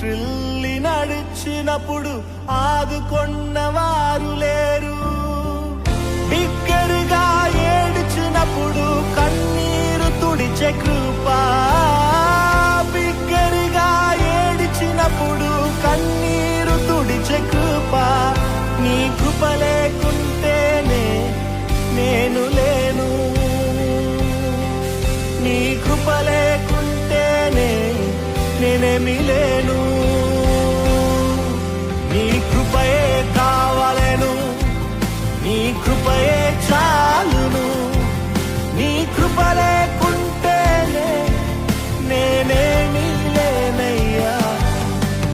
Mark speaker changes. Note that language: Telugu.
Speaker 1: త్రిల్లి నడిచినప్పుడు ఆదుకొన్నవారు లేరు. బిగ్గరగా ఏడ్చినప్పుడు కన్నీరు తుడిచే కృప, బిగ్గరగా ఏడ్చినప్పుడు కన్నీరు తుడిచే కృప.